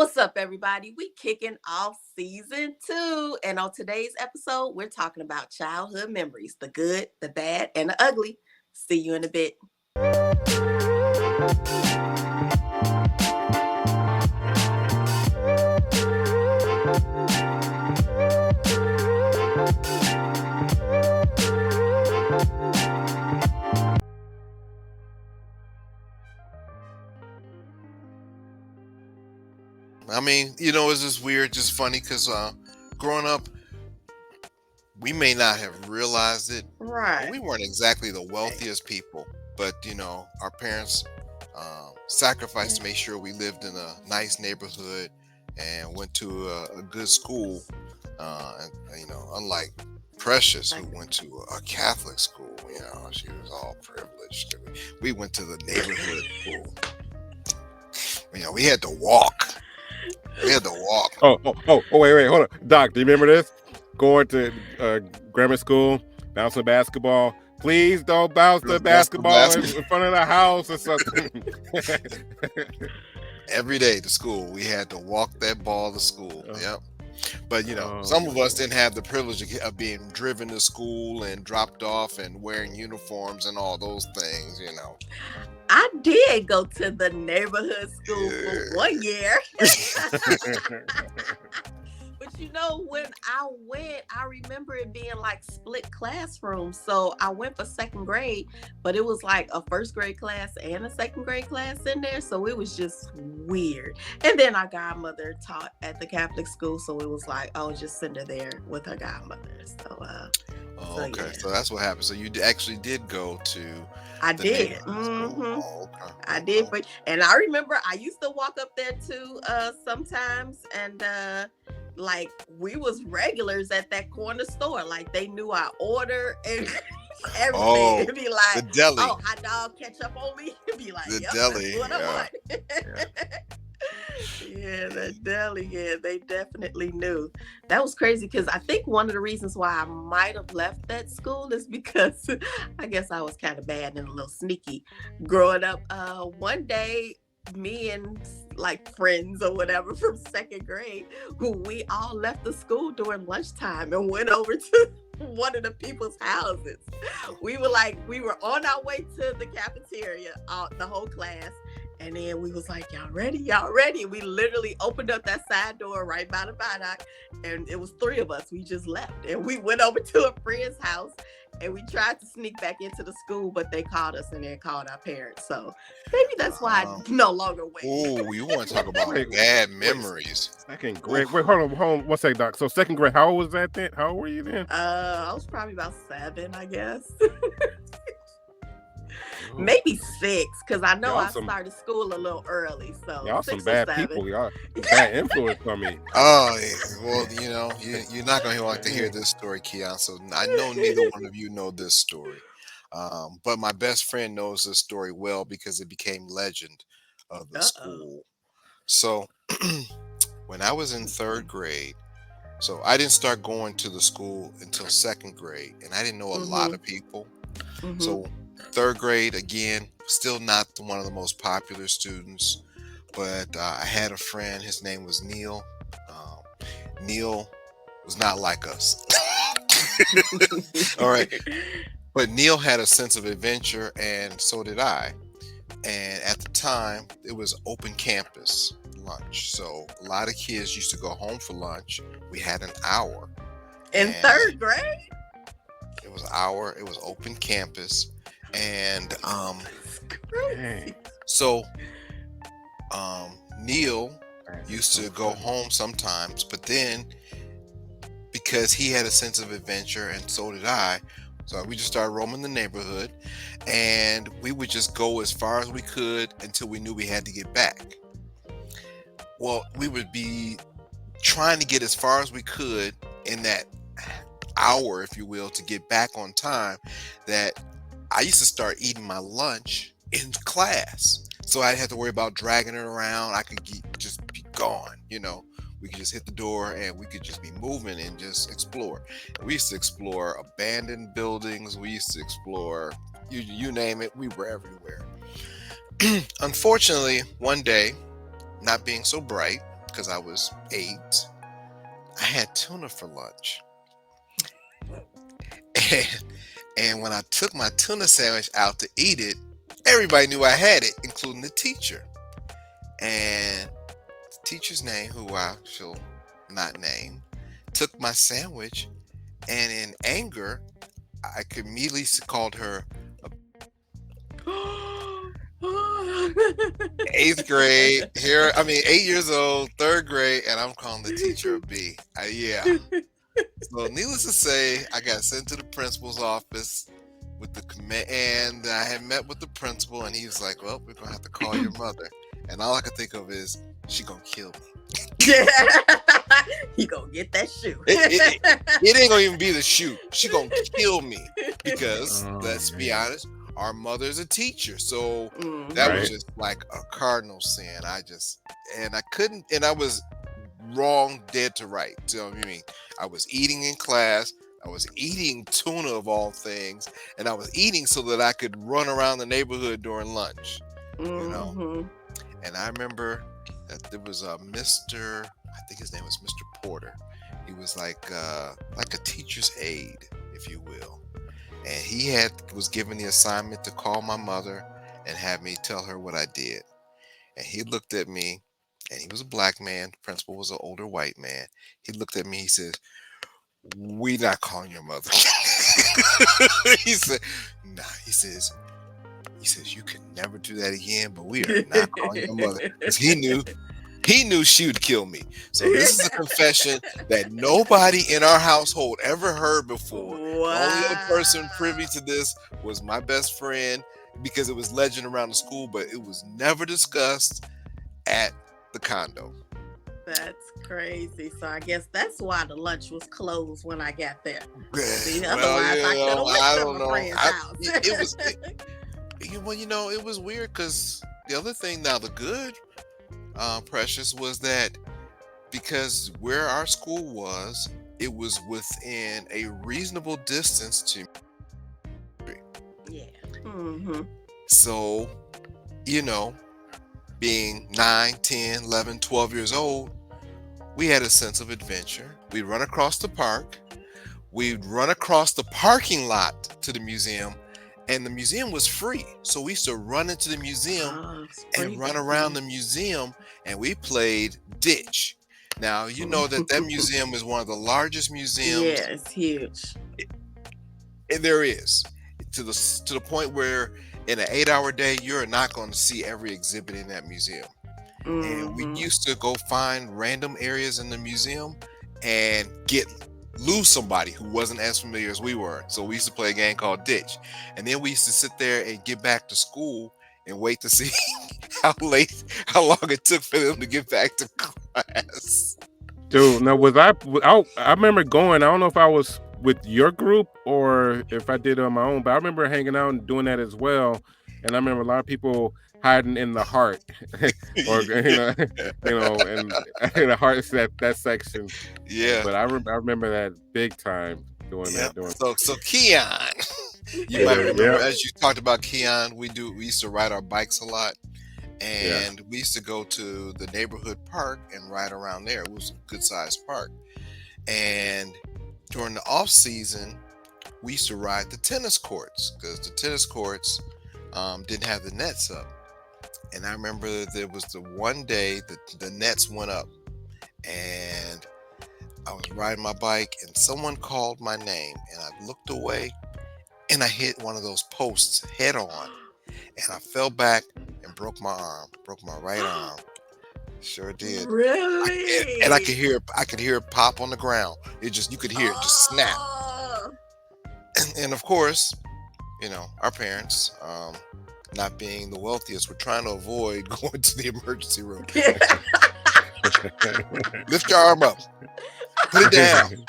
What's up, everybody? We kicking off season 2. And on today's episode, we're talking about childhood memories, the good, the bad, and the ugly. See you in a bit. I mean, it's just weird, just funny because growing up, we may not have realized it, but Right. we weren't exactly the wealthiest people. But, our parents sacrificed to make sure we lived in a nice neighborhood and went to a good school. Unlike Precious, who went to a Catholic school, she was all privileged. We went to the neighborhood school. We had to walk. We had to walk. Wait, hold on. Doc, do you remember this? Going to grammar school, bouncing basketball. Please don't bounce the basketball in front of the house or something. Every day to school, we had to walk that ball to school. Yep. But, some of us didn't have the privilege of being driven to school and dropped off and wearing uniforms and all those things, I did go to the neighborhood school for 1 year. But when I went, I remember it being like split classrooms. So I went for second grade, but it was like a first grade class and a second grade class in there. So it was just weird. And then our godmother taught at the Catholic school. So it was like, I was just send her there with her godmother. Okay. Yeah. So that's what happened. So you actually did go to. I did. Mm-hmm. Okay. I did. And I remember I used to walk up there too sometimes. And like we was regulars at that corner store. Like they knew our order and everything. Oh, it'd be like, the deli. Oh, hot dog ketchup on me. It'd be like, the yep, deli. That's what I want. Yeah, the deli. Yeah, they definitely knew. That was crazy because I think one of the reasons why I might have left that school is because I guess I was kind of bad and a little sneaky growing up. One day, me and like friends or whatever from second grade, who we all left the school during lunchtime and went over to one of the people's houses. We were on our way to the cafeteria, the whole class. And then we was like, y'all ready? We literally opened up that side door right by the viaduct. And it was 3 of us. We just left. And we went over to a friend's house. And we tried to sneak back into the school, but they called us and then called our parents. So maybe that's why I no longer went. Oh, you want to talk about bad memories. Second grade. Wait, hold on. 1 second, Doc. So second grade, how old was that then? How old were you then? I was probably about 7, I guess. Maybe 6, because I know I started school a little early. So y'all some bad people. Y'all bad influence on me. Oh, well, you're not going to like to hear this story, Kion. So I know neither one of you know this story. But my best friend knows this story well because it became legend of the school. So when I was in 3rd grade, so I didn't start going to the school until 2nd grade, and I didn't know a lot of people. Mm-hmm. So 3rd grade, again, still not one of the most popular students, but I had a friend. His name was Neil. Neil was not like us. All right. But Neil had a sense of adventure, and so did I. And at the time, it was open campus lunch. So a lot of kids used to go home for lunch. We had an hour. In 3rd grade? It was an hour. It was open campus. And so Neil used to go home sometimes, but then because he had a sense of adventure and so did I, so we just started roaming the neighborhood, and we would just go as far as we could until we knew we had to get back. Well, we would be trying to get as far as we could in that hour, if you will, to get back on time, that I used to start eating my lunch in class. So I didn't have to worry about dragging it around. I could just be gone, We could just hit the door and we could just be moving and just explore. We used to explore abandoned buildings. We used to explore, you name it, we were everywhere. Unfortunately, one day, not being so bright, because I was 8, I had tuna for lunch. And when I took my tuna sandwich out to eat it, everybody knew I had it, including the teacher. And the teacher's name, who I shall not name, took my sandwich, and in anger, I immediately called her 8th grade. 8 years old, 3rd grade, and I'm calling the teacher a B. Yeah. So needless to say, I got sent to the principal's office with the command, and I had met with the principal, and he was like, "Well, we're gonna have to call your mother." And all I could think of is, she gonna kill me. He gonna get that shoe. It ain't gonna even be the shoe. She gonna kill me because let's be honest, our mother's a teacher, so that was just like a cardinal sin. I couldn't, and I was wrong dead to right. You know what I mean? I was eating in class. I was eating tuna of all things, and I was eating so that I could run around the neighborhood during lunch. You know, and I remember that there was a Mr. I think his name was Mr. Porter. He was like a teacher's aide, if you will, and he was given the assignment to call my mother and have me tell her what I did. And he looked at me, and he was a black man. The principal was an older white man. He looked at me. He says, "We not calling your mother." He said, "Nah." He says, "You can never do that again, but we are not calling your mother." Because he knew she would kill me. So this is a confession that nobody in our household ever heard before. Wow. The only other person privy to this was my best friend, because it was legend around the school, but it was never discussed at the condo. That's crazy. So I guess that's why the lunch was closed when I got there. See, I don't know. It was weird because the other thing, now the good, Precious, was that because where our school was, it was within a reasonable distance to. Yeah. So, being 9, 10, 11, 12 years old, we had a sense of adventure. We'd run across the park. We'd run across the parking lot to the museum, and the museum was free. So we used to run into the museum and run around the museum, and we played ditch. Now, you know that museum is one of the largest museums. Yeah, it's huge. There is. To the point where in an 8-hour day, you're not going to see every exhibit in that museum. And we used to go find random areas in the museum and lose somebody who wasn't as familiar as we were. So we used to play a game called ditch. And then we used to sit there and get back to school and wait to see how long it took for them to get back to class. Dude, now I remember going, I don't know if I was with your group or if I did it on my own, but I remember hanging out and doing that as well. And I remember a lot of people hiding in the heart, or in the heart that section. Yeah. But I remember that big time doing that. So Kion, you might remember, as you talked about Kion, we used to ride our bikes a lot, and we used to go to the neighborhood park and ride around there. It was a good sized park, and during the off season, we used to ride the tennis courts because the tennis courts didn't have the nets up. And I remember there was the one day that the nets went up, and I was riding my bike, and someone called my name, and I looked away, and I hit one of those posts head on, and I fell back and broke my right arm. Sure did. Really? And I could hear it pop on the ground. You could hear it just snap. And of course, our parents, not being the wealthiest, were trying to avoid going to the emergency room. Lift your arm up. Put it down.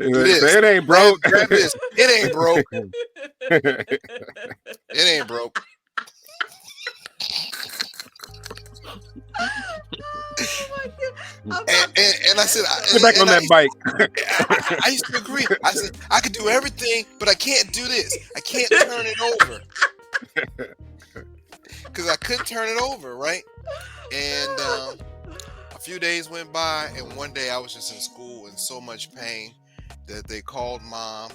It ain't broke. Grab this. It ain't broke. It ain't broke. And I said, get back on that bike. I used to agree. I said, I could do everything, but I can't do this. I can't turn it over. Because I couldn't turn it over, right? And a few days went by, and one day I was just in school in so much pain that they called mom,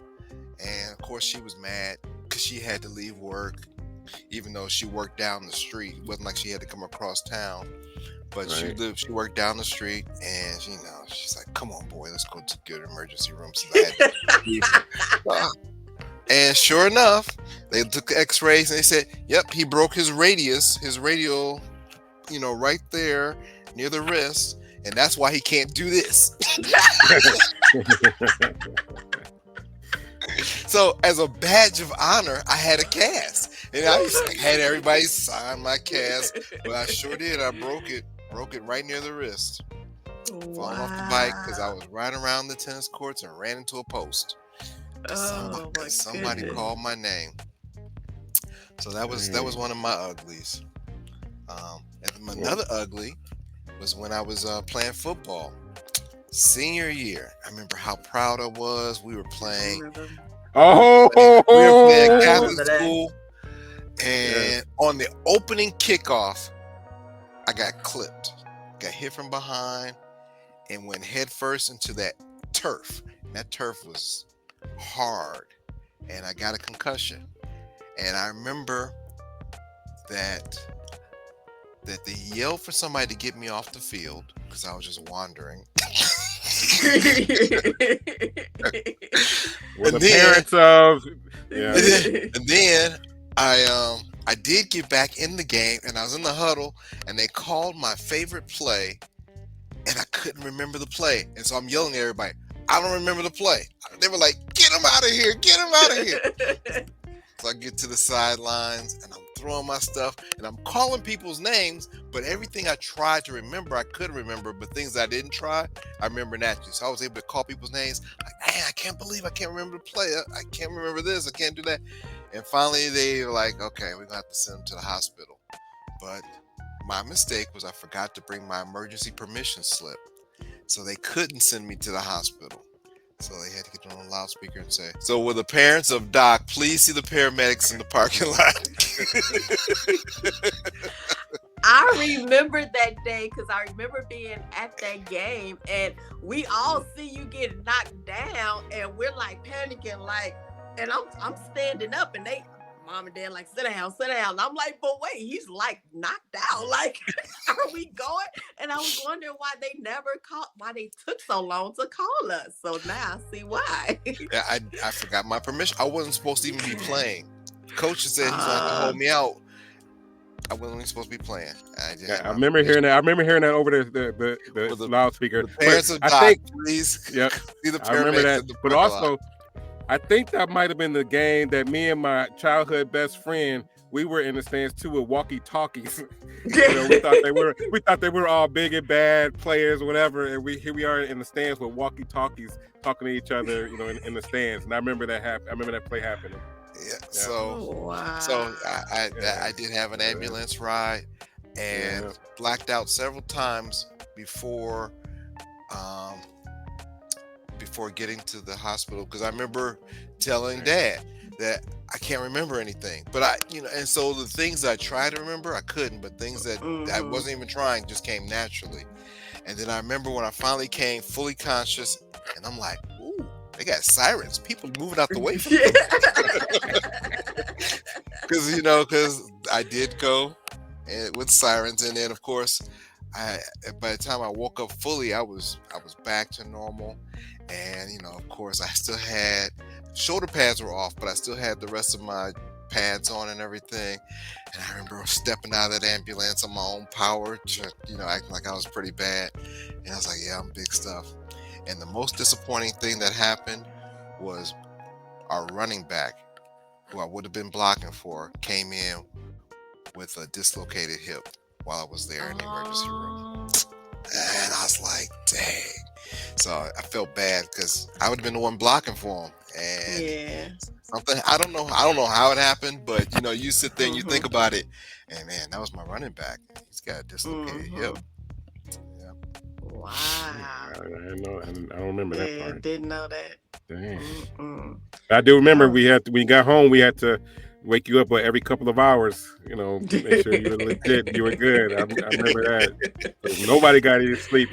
and of course she was mad because she had to leave work, even though she worked down the street. It wasn't like she had to come across town, but Right. she worked down the street, and she's like, "Come on, boy, let's go to the emergency room." Since I had to leave. Uh, And sure enough, they took X-rays and they said, "Yep, he broke his radial, right there near the wrist, and that's why he can't do this." So, as a badge of honor, I had a cast, and had everybody sign my cast. But I sure did. I broke it right near the wrist, falling off the bike because I Wow. was riding around the tennis courts and ran into a post. Oh my Cause somebody goodness. called my name. So that was Dang. one of my uglies. And Well, another ugly was when I was playing football. Senior year, I remember how proud I was. We were I playing. remember. We were playing I Catholic remember that. school, yes. and on the opening kickoff, I got clipped. Got hit from behind and went head first into that turf. And that turf was hard, and I got a concussion. And I remember that they yelled for somebody to get me off the field because I was just wandering. Were And the then parents of and yeah. then, and then I did get back in the game, and I was in the huddle, and they called my favorite play, and I couldn't remember the play, and so I'm yelling at everybody, "I don't remember the play." They were like, "Get him out of here! Get him out of here!" So I get to the sidelines and I'm throwing my stuff and I'm calling people's names, but everything I tried to remember, I couldn't remember. But things I didn't try, I remember naturally. So I was able to call people's names. Like, man, I can't believe I can't remember the play. I can't remember this. I can't do that. And finally, they were like, "Okay, we're gonna have to send him to the hospital." But my mistake was I forgot to bring my emergency permission slip, so they couldn't send me to the hospital. So they had to get on a loudspeaker and say, "So will the parents of Doc please see the paramedics in the parking lot?" I remember that day because I remember being at that game and we all see you get knocked down and we're like panicking, like, and I'm standing up and they mom and dad like sit down, sit down. And I'm like, but wait, he's like knocked out. Like, are we going? And I was wondering why they never called, why they took so long to call us. So now I see why. Yeah, I forgot my permission. I wasn't supposed to even be playing. Coach said he's going to have to uh hold me out. I wasn't even supposed to be playing. I didn't Yeah, have I my remember permission. hearing that. I remember hearing that over Will the the, loudspeaker. the But parents of I Doc think, please yep, see the I remember paramedics that. in the But parking lot? also, I think that might have been the game that me and my childhood best friend we were in the stands too with walkie talkies. We thought they were all big and bad players, whatever. And here we are in the stands with walkie talkies talking to each other, in the stands. And I remember I remember that play happening. Yeah. Yeah, Oh So wow. I yeah, did have an yeah, ambulance ride and yeah. blacked out several times um, before getting to the hospital because I remember telling Right. Dad that I can't remember anything. But and so the things that I tried to remember, I couldn't. But things that I Mm-hmm. wasn't even trying just came naturally. And then I remember when I finally came fully conscious, and I'm like, "Ooh, they got sirens. People moving out the way from me." Because I did go and with sirens, and then of course, I by the time I woke up fully, I was back to normal, and of course, I still had shoulder pads were off, but I still had the rest of my pads on and everything. And I remember stepping out of that ambulance on my own power, acting like I was pretty bad, and I was like, "Yeah, I'm big stuff." And the most disappointing thing that happened was our running back, who I would have been blocking for, came in with a dislocated hip while I was there in the emergency room. Oh. And I was like, dang. So I felt bad because I would have been the one blocking for him. And Yeah. something I don't know how it happened, but you sit there and you think Mhm. about it, and man, that was my running back. He's got a dislocated hip. Mhm. Yeah. Wow. I don't remember that Yeah, part. didn't know that. Dang. Mm-mm. I do remember Oh. we got home, we had to wake you up every couple of hours. Make sure you were legit. You were good. I remember that. So nobody got any sleep.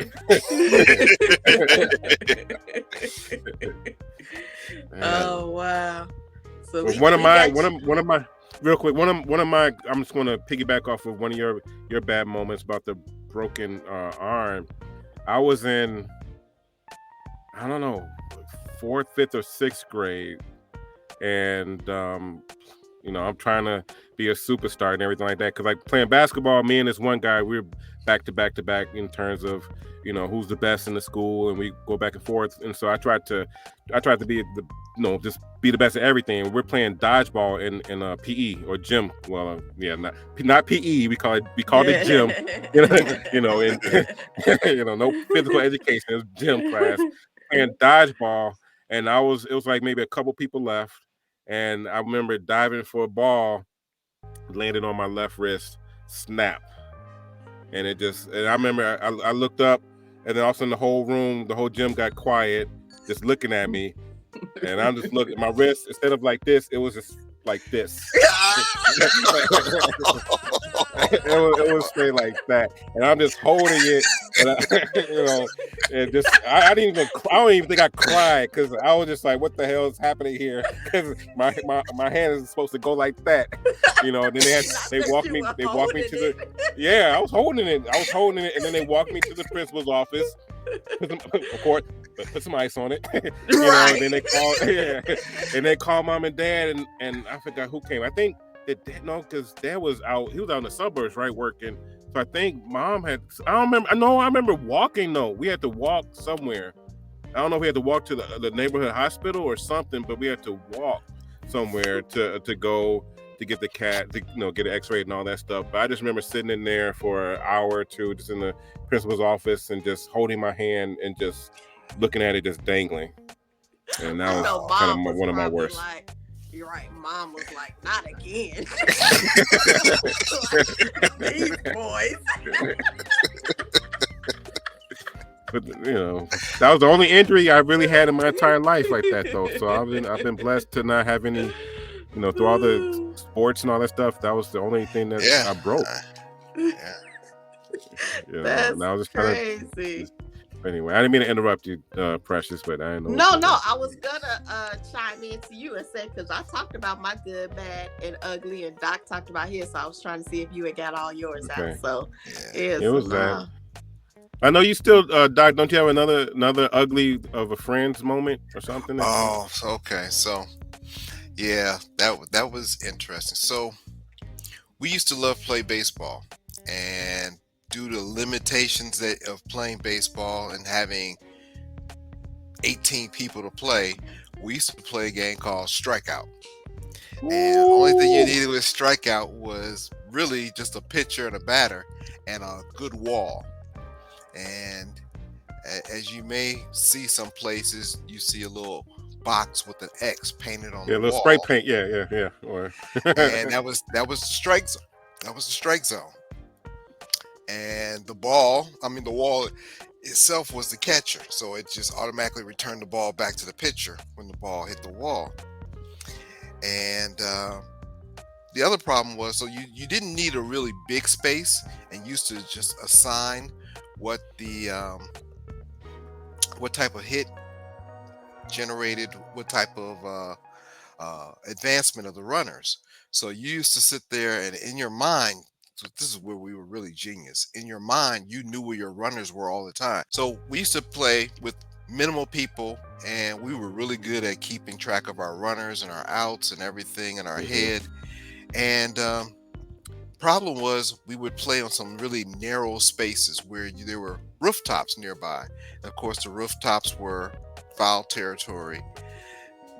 Man. Oh wow. So But we we got you. one of my real quick one of my I'm just going to piggyback off of one of your bad moments about the broken arm. I was in, I don't know, fourth, fifth, or sixth grade, and I'm trying to be a superstar and everything like that. Because like playing basketball, me and this one guy, we're back to back to back in terms of who's the best in the school, and we go back and forth. And so I tried to be the just be the best at everything. We're playing dodgeball in PE or gym. Well, yeah, not PE. We called it gym. And no physical education. It was gym class. Playing dodgeball, and it was like maybe a couple people left, and I remember diving for a ball, landed on my left wrist, snap, and I remember I looked up, and then all of a sudden the whole gym got quiet, just looking at me, and I'm just looking at my wrist. Instead of like this, it was just like this. It was straight like that, and I'm just holding it, and and just I don't even think I cried, because I was just like, what the hell is happening here? Because my hand is supposed to go like that, and then they walked me to the I was holding it, and then they walked me to the principal's office. Of course, put some ice on it, Right. And then they called mom and dad, and I forgot who came. I think that because dad was out. He was out in the suburbs, right, working. So I think mom had. I don't remember. No, I remember walking though. We had to walk somewhere. I don't know if we had to walk to the neighborhood hospital or something, but we had to walk somewhere to go to get the cat, to get an X-ray and all that stuff. But I just remember sitting in there for an hour or two, just in the principal's office, and just holding my hand and just looking at it, just dangling. And that was kind of one of my worst. Like, you're right. Mom was like, not again. These boys. But that was the only injury I really had in my entire life like that, though. So I've been blessed to not have any. Through all the sports and all that stuff, that was the only thing that I broke. That's and I was just crazy. Anyway, I didn't mean to interrupt you, Precious, but I didn't know. No, I was gonna chime in to you and say, because I talked about my good, bad, and ugly, and Doc talked about his, so I was trying to see if you had got all yours out. So it was that. I know you still, Doc. Don't you have another ugly of a friend's moment or something? Oh, okay. So, yeah, that was interesting. So, we used to love to play baseball, and due to limitations of playing baseball and having 18 people to play, we used to play a game called Strikeout. And the only thing you needed with Strikeout was really just a pitcher and a batter and a good wall. And as you may see some places, you see a little box with an X painted on the wall. Yeah, a little spray paint. Yeah. And that was the strike zone. That was the strike zone. And the wall itself was the catcher. So it just automatically returned the ball back to the pitcher when the ball hit the wall. And the other problem was, so you didn't need a really big space, and used to just assign what type of hit generated what type of advancement of the runners. So you used to sit there, and in your mind, so this is where we were really genius. In your mind, you knew where your runners were all the time. So we used to play with minimal people, and we were really good at keeping track of our runners and our outs and everything in our head. And problem was, we would play on some really narrow spaces where there were rooftops nearby. And of course, the rooftops were foul territory.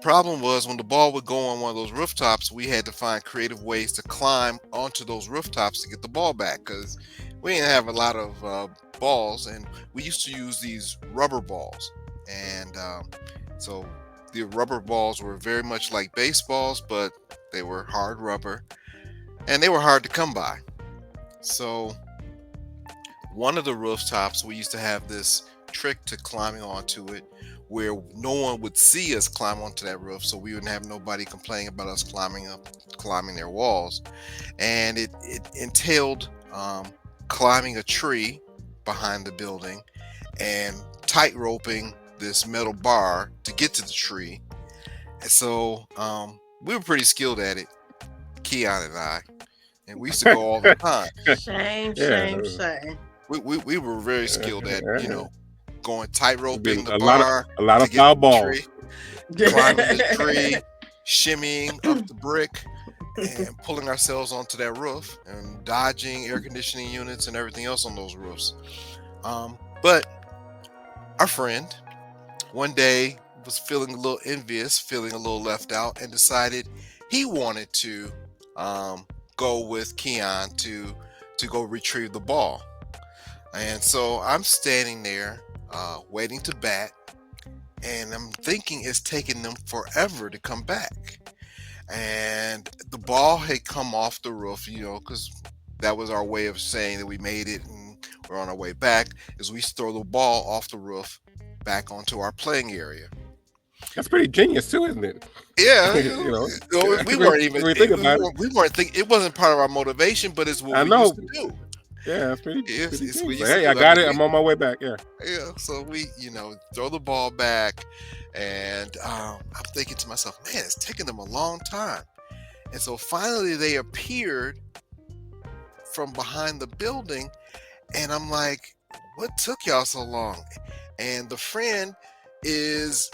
Problem was, when the ball would go on one of those rooftops, we had to find creative ways to climb onto those rooftops to get the ball back, because we didn't have a lot of balls, and we used to use these rubber balls. And so the rubber balls were very much like baseballs, but they were hard rubber, and they were hard to come by. So one of the rooftops, we used to have this trick to climbing onto it where no one would see us climb onto that roof, so we wouldn't have nobody complaining about us climbing their walls. And it entailed climbing a tree behind the building and tight roping this metal bar to get to the tree. And so we were pretty skilled at it, Kion and I, and we used to go all the time. Shame, Yeah. shame, shame. We were very skilled at, going tight roping the a bar, lot to of get foul to the balls. tree, climbing the tree, shimmying up the brick, and pulling ourselves onto that roof and dodging air conditioning units and everything else on those roofs. But our friend one day was feeling a little envious, feeling a little left out, and decided he wanted to go with Kion to go retrieve the ball. And so I'm standing there waiting to bat, and I'm thinking it's taking them forever to come back. And the ball had come off the roof, because that was our way of saying that we made it and we're on our way back, is we throw the ball off the roof back onto our playing area. That's pretty genius too, isn't it? Yeah, we weren't even we weren't thinking, it wasn't part of our motivation, but it's what we used to do. Yeah, that's pretty. It's Like, hey, I got it. I'm on my way back. Yeah. Yeah. So we, throw the ball back, and I'm thinking to myself, man, it's taking them a long time. And so finally, they appeared from behind the building, and I'm like, what took y'all so long? And the friend is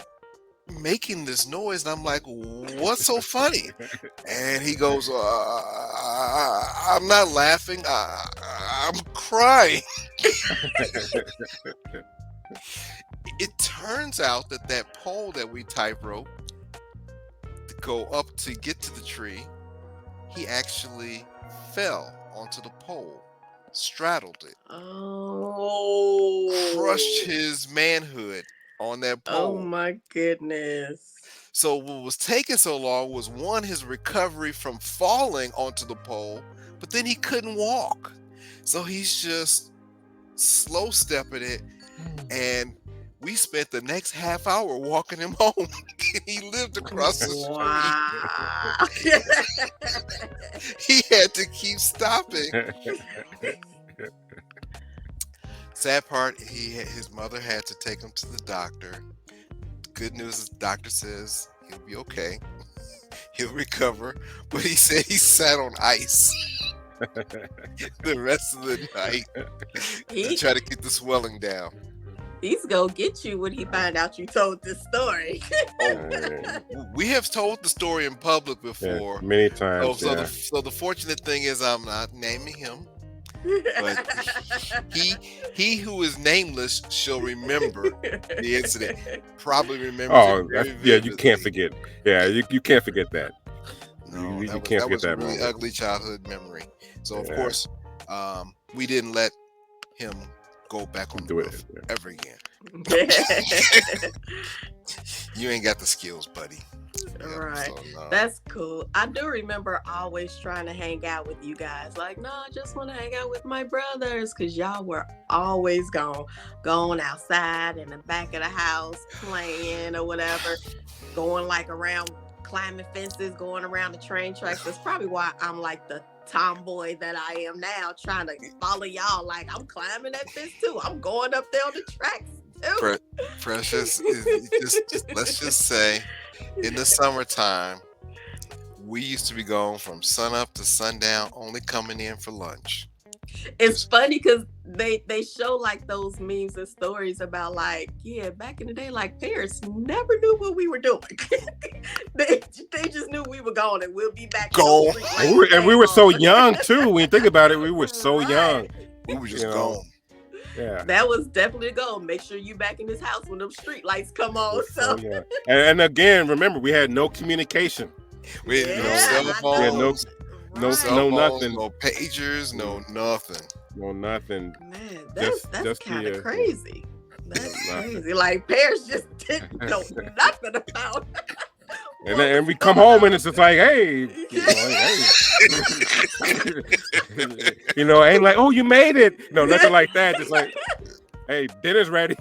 making this noise, and I'm like, what's so funny? And he goes, I'm not laughing, I'm crying. It turns out that pole that we tight rope to go up to get to the tree, he actually fell onto the pole, straddled it, crushed his manhood on that pole. Oh my goodness. So what was taking so long was, one, his recovery from falling onto the pole, but then he couldn't walk. So he's just slow stepping it, and we spent the next half hour walking him home. And he lived across the street. Wow. He had to keep stopping. Sad part, his mother had to take him to the doctor. Good news is the doctor says he'll be okay. He'll recover. But he said he sat on ice the rest of the night to try to get the swelling down. He's gonna get you when he find out you told this story. We have told the story in public before. Yeah, many times. So the fortunate thing is, I'm not naming him. But he who is nameless shall remember the incident. Probably remember. You can't forget. Yeah, you can't forget that. No, you can't forget that. That was a really ugly childhood memory. So of course, we didn't let him go back on the roof ever again. You ain't got the skills, buddy. Right. So, no. That's cool. I do remember always trying to hang out with you guys. Like, no, I just want to hang out with my brothers, because y'all were always going outside in the back of the house playing or whatever, going like around, climbing fences, going around the train tracks. That's probably why I'm like the tomboy that I am now, trying to follow y'all. Like, I'm climbing that fence too. I'm going up there on the tracks too. Precious, let's just say, in the summertime, we used to be going from sun up to sundown, only coming in for lunch. It's funny because they show like those memes and stories about like, yeah, back in the day, like parents never knew what we were doing. they just knew we were gone and we'll be back. Go. And we were so young too. When you think about it, we were so young. We were just gone. Yeah, that was definitely a goal. Make sure you back in this house when them street lights come on. So, yeah. And again, remember, we had no communication. We had no cell phones. We had no nothing. No pagers. No nothing. No nothing. Man, that's kind of crazy. That's crazy. Like parents just didn't know nothing about. And we come home and it's just like, hey, ain't like, oh, you made it. No, nothing like that. Just like, hey, dinner's ready,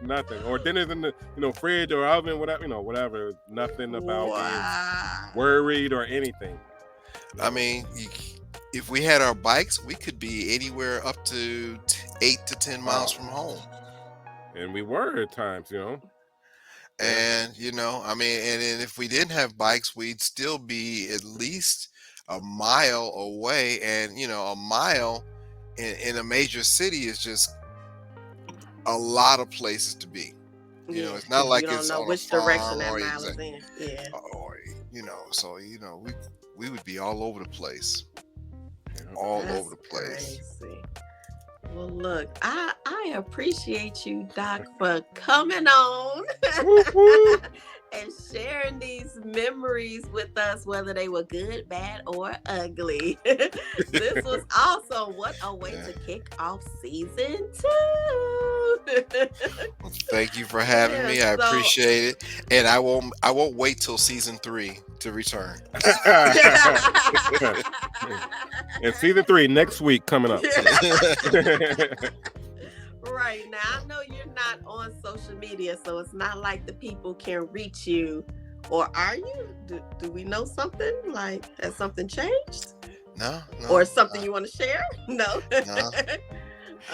nothing. Or dinner's in the, fridge or oven, whatever, whatever. Nothing about being Wow. worried or anything. I mean, if we had our bikes, we could be anywhere up to 8 to 10 miles from home. And we were at times, Yeah. And, I mean, and then if we didn't have bikes, we'd still be at least a mile away. And, a mile in a major city is just a lot of places to be. It's not 'cause like you don't it's know on a which direction farm that or mile is in. Yeah. so we would be all over the place. All That's over the place. Crazy. Well, look, I appreciate you, Doc, for coming on and sharing these memories with us, whether they were good, bad, or ugly. This was awesome. What a way to kick off season 2. Well, thank you for having me. I appreciate it, and I won't wait till season 3 to return. And season 3 next week coming up. Right now, I know you're not on social media, so it's not like the people can reach you. Or are you? Do we know something? Like, has something changed? No. Or something you want to share? No. No.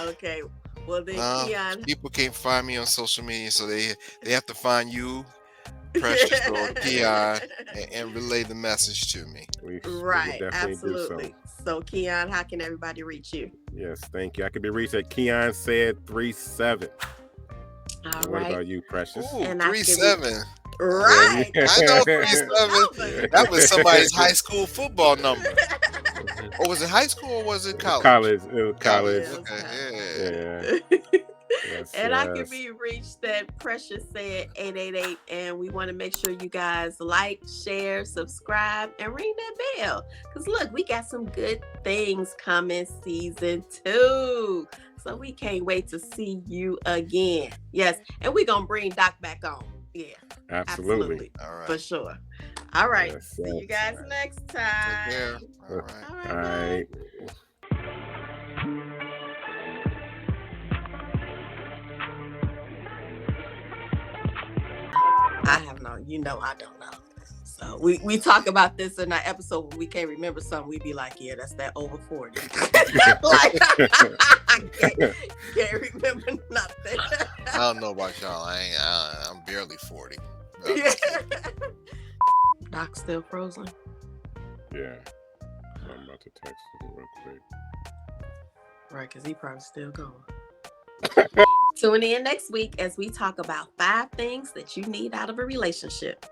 Okay. Well, then, No. Kion. People can't find me on social media, so they have to find you, Precious, or Kion, and relay the message to me. Right, absolutely. So, Kion, how can everybody reach you? Yes, thank you. I can be reached at Kion said 37. All What right. about you, Precious? Ooh, And 37. Right. I know 37. That was somebody's high school football number. Or was it high school or was it college? College. It was college. Okay. Yeah. Yes, And I can be reached at Precious said 888, and we want to make sure you guys like, share, subscribe, and ring that bell. Because look, we got some good things coming season 2. So we can't wait to see you again. Yes, and we're gonna bring Doc back on. Yeah, Absolutely. All right. for sure. All right, Yes, see you guys next time. Take care. All right. All All right. right. I have no, I don't know. So we talk about this in our episode when we can't remember something. We be like, yeah, that's that over 40. Like, I can't remember nothing. I don't know about y'all. I'm barely 40. Doc still frozen? Yeah. I'm about to text him real quick. Right, because he probably still going. Tune in next week as we talk about 5 things that you need out of a relationship.